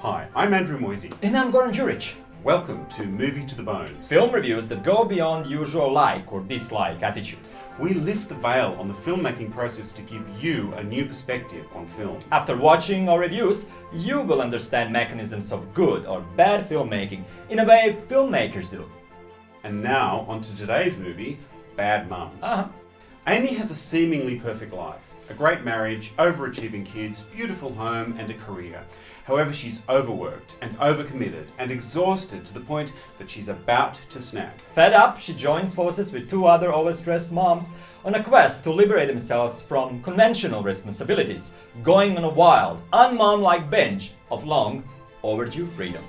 Hi, I'm Andrew Moisey. And I'm Goran Juric. Welcome to Movie to the Bones. Film reviews that go beyond usual like or dislike attitude. We lift the veil on the filmmaking process to give you a new perspective on film. After watching our reviews, you will understand mechanisms of good or bad filmmaking in a way filmmakers do. And now, on to today's movie, Bad Mums. Amy has a seemingly perfect life. A great marriage, overachieving kids, beautiful home and a career. However, she's overworked and overcommitted and exhausted to the point that she's about to snap. Fed up, she joins forces with two other overstressed moms on a quest to liberate themselves from conventional responsibilities, going on a wild, unmom-like binge of long overdue freedom.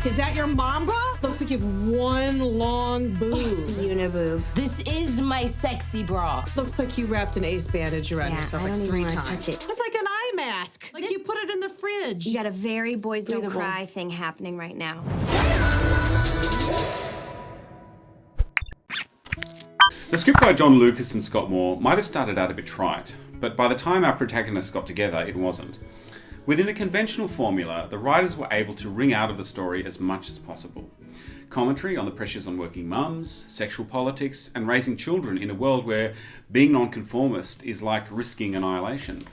Is that your mom bra? Looks like you have one long boob. It's a uniboob. This is my sexy bra. Looks like you wrapped an ace bandage around yourself I don't like even 3 wanna times. touch it. It's like an eye mask. Like you put it in the fridge. You got a very boys don't Breathable. cry thing happening right now. The script by John Lucas and Scott Moore might have started out a bit trite, but by the time our protagonists got together, it wasn't. Within a conventional formula, the writers were able to wring out of the story as much as possible. Commentary on the pressures on working mums, sexual politics, and raising children in a world where being nonconformist is like risking annihilation.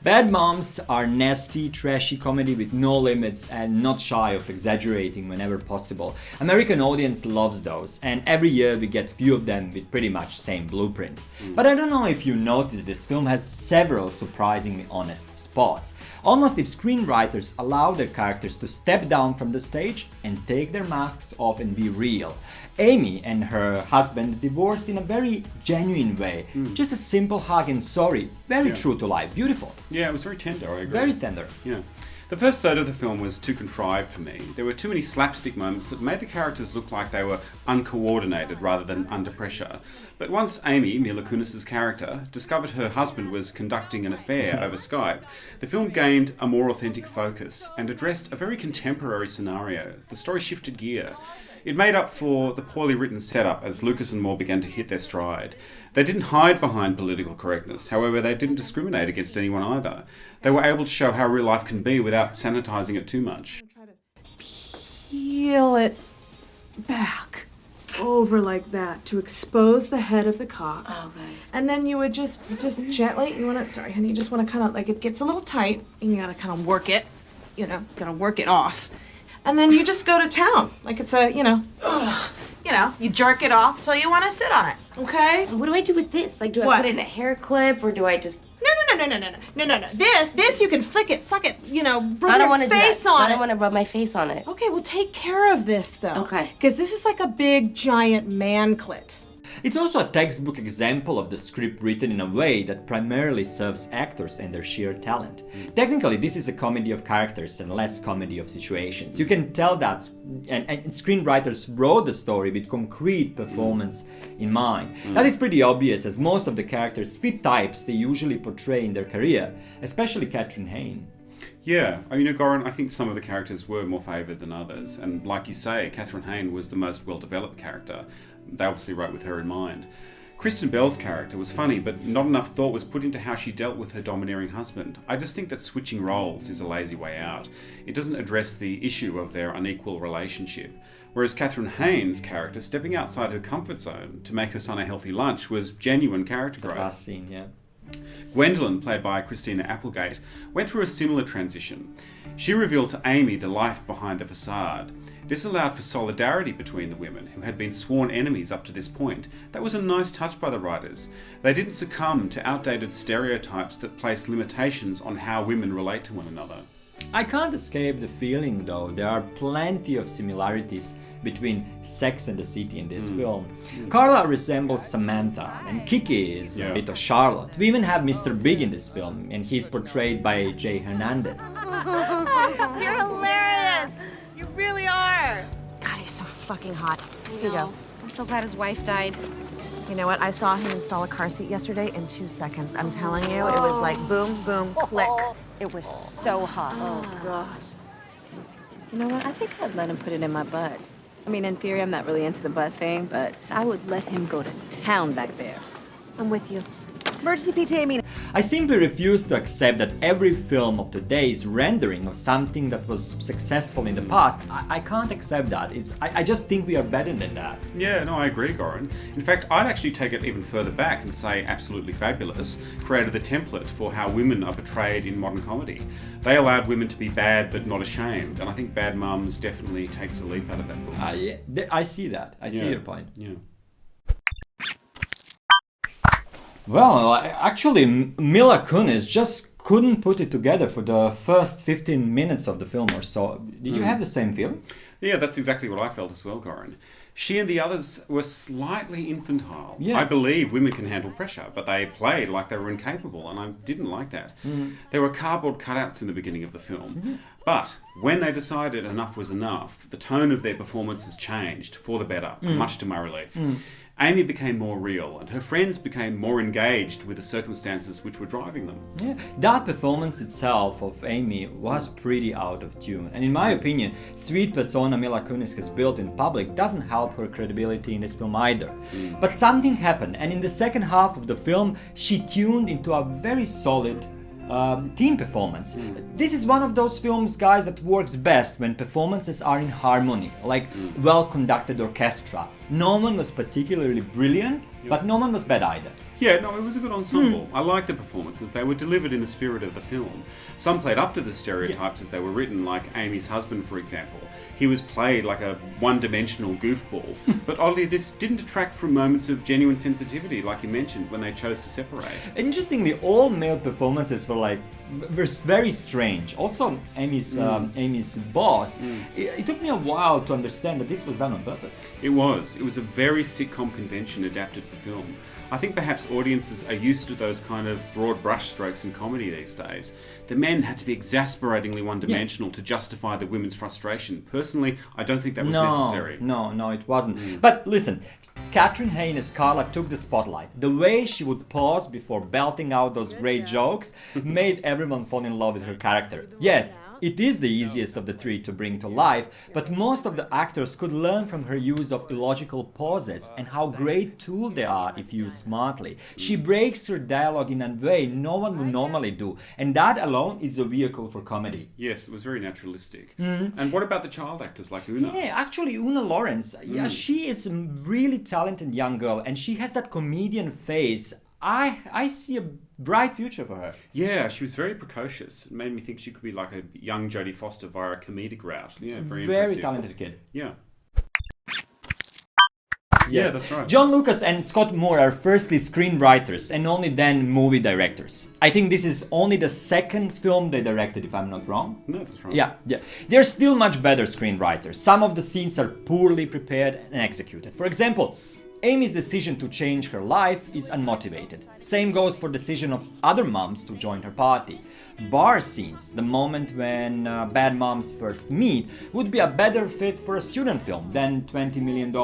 Bad Moms are nasty, trashy comedy with no limits and not shy of exaggerating whenever possible. American audience loves those, and every year we get few of them with pretty much same blueprint. But I don't know if you noticed, this film has several surprisingly honest spots. Almost if screenwriters allow their characters to step down from the stage and take their masks off and be real. Amy and her husband divorced in a very genuine way. Just a simple hug and sorry. Very true to life. Beautiful. Yeah, it was very tender, I agree. Very tender. Yeah. The first third of the film was too contrived for me. There were too many slapstick moments that made the characters look like they were uncoordinated rather than under pressure. But once Amy, Mila Kunis's character, discovered her husband was conducting an affair over Skype, the film gained a more authentic focus and addressed a very contemporary scenario. The story shifted gear. It made up for the poorly written setup as Lucas and Moore began to hit their stride. They didn't hide behind political correctness, however they didn't discriminate against anyone either. They were able to show how real life can be without sanitizing it too much. Peel it back over like that to expose the head of the cock. Okay. And then you would just gently, you want to, sorry honey, you just want to kind of, like, it gets a little tight and you got to kind of work it, gotta work it off. And then you just go to town, like it's a, you jerk it off till you want to sit on it, okay? What do I do with this? Like, do I What? put it in a hair clip or do I just... No. This you can flick it, suck it, rub I don't your want to do face that. on I it. don't want to rub my face on it. Okay, well take care of this though. Okay. Because this is like a big giant man clit. It's also a textbook example of the script written in a way that primarily serves actors and their sheer talent. Technically, this is a comedy of characters and less comedy of situations. You can tell that, and screenwriters wrote the story with concrete performance in mind. That is pretty obvious, as most of the characters fit types they usually portray in their career, especially Kathryn Hain. Yeah, Goran, I think some of the characters were more favoured than others, and like you say, Kathryn Hain was the most well-developed character. They obviously wrote with her in mind. Kristen Bell's character was funny, but not enough thought was put into how she dealt with her domineering husband. I just think that switching roles is a lazy way out. It doesn't address the issue of their unequal relationship. Whereas Kathryn Hain's character, stepping outside her comfort zone to make her son a healthy lunch, was genuine character growth. Last scene, yeah. Gwendolyn, played by Christina Applegate, went through a similar transition. She revealed to Amy the life behind the facade. This allowed for solidarity between the women, who had been sworn enemies up to this point. That was a nice touch by the writers. They didn't succumb to outdated stereotypes that place limitations on how women relate to one another. I can't escape the feeling, though, there are plenty of similarities between Sex and the City in this film. Carla resembles Samantha, and Kiki is a bit of Charlotte. We even have Mr. Big in this film, and he's portrayed by Jay Hernandez. You're hilarious! You really are! God, he's so fucking hot. Here you go. I'm so glad his wife died. You know what? I saw him install a car seat yesterday in 2 seconds. I'm telling you, it was like boom, boom, click. It was so hot. Oh, gosh. You know what? I think I'd let him put it in my butt. I mean, in theory, I'm not really into the butt thing, but I would let him go to town back there. I'm with you. Emergency PT, Amy. I simply refuse to accept that every film of today is rendering of something that was successful in the past. I can't accept that. I just think we are better than that. Yeah, no, I agree, Goran. In fact, I'd actually take it even further back and say Absolutely Fabulous created the template for how women are portrayed in modern comedy. They allowed women to be bad but not ashamed, and I think Bad Mums definitely takes a leaf out of that book. Yeah, I see that. I see your point. Yeah. Well, actually, Mila Kunis just couldn't put it together for the first 15 minutes of the film or so. Did you have the same feeling? Yeah, that's exactly what I felt as well, Goran. She and the others were slightly infantile. Yeah. I believe women can handle pressure, but they played like they were incapable, and I didn't like that. There were cardboard cutouts in the beginning of the film, but when they decided enough was enough, the tone of their performances changed for the better, much to my relief. Amy became more real, and her friends became more engaged with the circumstances which were driving them. Yeah, that performance itself of Amy was pretty out of tune, and in my opinion, sweet persona Mila Kunis has built in public doesn't help her credibility in this film either. But something happened, and in the second half of the film, she tuned into a very solid team performance. This is one of those films, guys, that works best when performances are in harmony, like well-conducted orchestra. No one was particularly brilliant, but no one was bad either. Yeah, no, it was a good ensemble. I liked the performances. They were delivered in the spirit of the film. Some played up to the stereotypes as they were written, like Amy's husband, for example. He was played like a one-dimensional goofball. But oddly, this didn't detract from moments of genuine sensitivity, like you mentioned, when they chose to separate. Interestingly, all male performances were very strange. Also, Amy's boss. It took me a while to understand that this was done on purpose. It was. It was a very sitcom convention adapted for film. I think perhaps audiences are used to those kind of broad brushstrokes in comedy these days. The men had to be exasperatingly one-dimensional to justify the women's frustration. Personally, I don't think that was necessary. No, it wasn't. But listen, Katherine Heign as Carla took the spotlight. The way she would pause before belting out those great jokes made everyone fall in love with her character. Yes, it is the easiest of the three to bring to life, but most of the actors could learn from her use of illogical pauses and how great tool they are if used smartly. She breaks her dialogue in a way no one would normally do, and that alone is a vehicle for comedy. Yes, it was very naturalistic. And what about the child actors like Una? Yeah, actually Una Lawrence, she is a really talented young girl, and she has that comedian face. I see a bright future for her. Yeah, she was very precocious. It made me think she could be like a young Jodie Foster via a comedic route. Yeah, very impressive. Talented kid. Yeah. Yes. Yeah, that's right. John Lucas and Scott Moore are firstly screenwriters and only then movie directors. I think this is only the second film they directed, if I'm not wrong. No, that's right. Yeah. They're still much better screenwriters. Some of the scenes are poorly prepared and executed. For example, Amy's decision to change her life is unmotivated. Same goes for the decision of other moms to join her party. Bar scenes, the moment when bad moms first meet, would be a better fit for a student film than $20 million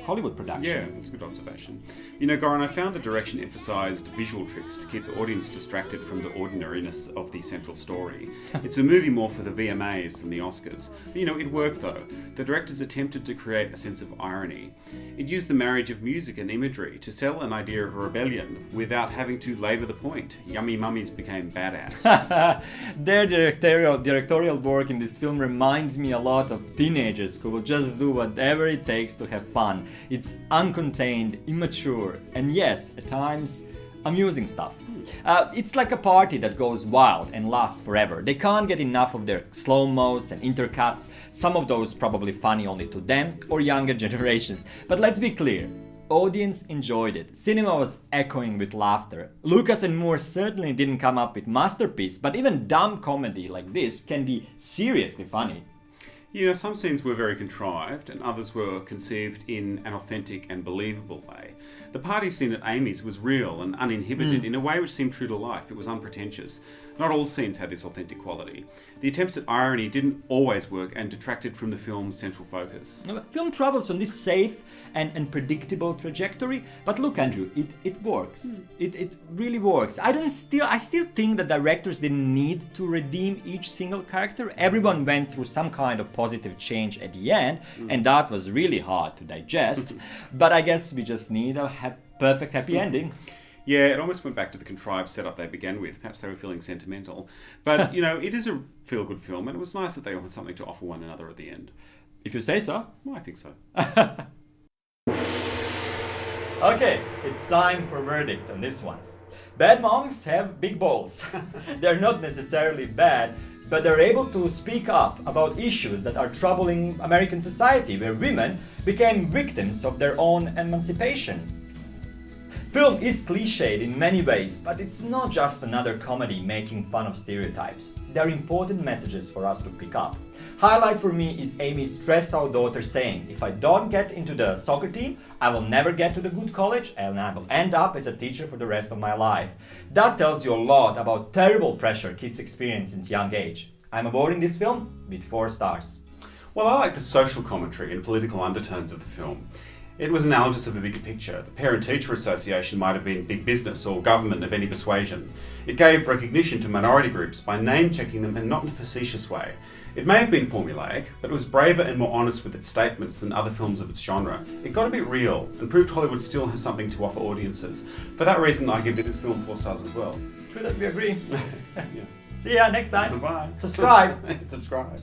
Hollywood production. Yeah, that's a good observation. You know, Goran, I found the direction emphasised visual tricks to keep the audience distracted from the ordinariness of the central story. It's a movie more for the VMAs than the Oscars. You know, it worked though. The directors attempted to create a sense of irony. It used the marriage of music and imagery to sell an idea of rebellion without having to labour the point. Yummy mummies became badass. Their directorial work in this film reminds me a lot of teenagers who will just do whatever it takes to have fun. It's uncontained, immature, and yes, at times, amusing stuff. It's like a party that goes wild and lasts forever. They can't get enough of their slow-mos and intercuts, some of those probably funny only to them or younger generations. But let's be clear. Audience enjoyed it. Cinema was echoing with laughter. Lucas and Moore certainly didn't come up with masterpiece, but even dumb comedy like this can be seriously funny. You know, some scenes were very contrived and others were conceived in an authentic and believable way. The party scene at Amy's was real and uninhibited in a way which seemed true to life. It was unpretentious. Not all scenes had this authentic quality. The attempts at irony didn't always work and detracted from the film's central focus. The film travels on this safe and predictable trajectory, but look, Andrew, it works. It really works. I still think the directors didn't need to redeem each single character. Everyone went through some kind of positive change at the end, and that was really hard to digest. But I guess we just need a perfect happy ending. Yeah, it almost went back to the contrived setup they began with. Perhaps they were feeling sentimental. But, you know, it is a feel-good film, and it was nice that they all had something to offer one another at the end. If you say so. Well, I think so. Okay, it's time for verdict on this one. Bad moms have big balls. They're not necessarily bad, but they're able to speak up about issues that are troubling American society, where women became victims of their own emancipation. Film is cliched in many ways, but it's not just another comedy making fun of stereotypes. There are important messages for us to pick up. Highlight for me is Amy's stressed out daughter saying, if I don't get into the soccer team, I will never get to the good college and I will end up as a teacher for the rest of my life. That tells you a lot about terrible pressure kids experience since young age. I'm awarding this film with 4 stars. Well, I like the social commentary and political undertones of the film. It was analogous of a bigger picture. The Parent-Teacher Association might have been big business or government of any persuasion. It gave recognition to minority groups by name-checking them and not in a facetious way. It may have been formulaic, but it was braver and more honest with its statements than other films of its genre. It got a bit real and proved Hollywood still has something to offer audiences. For that reason, I give this film 4 stars as well. True that we agree. Yeah. See ya next time. Bye-bye. Subscribe. Subscribe.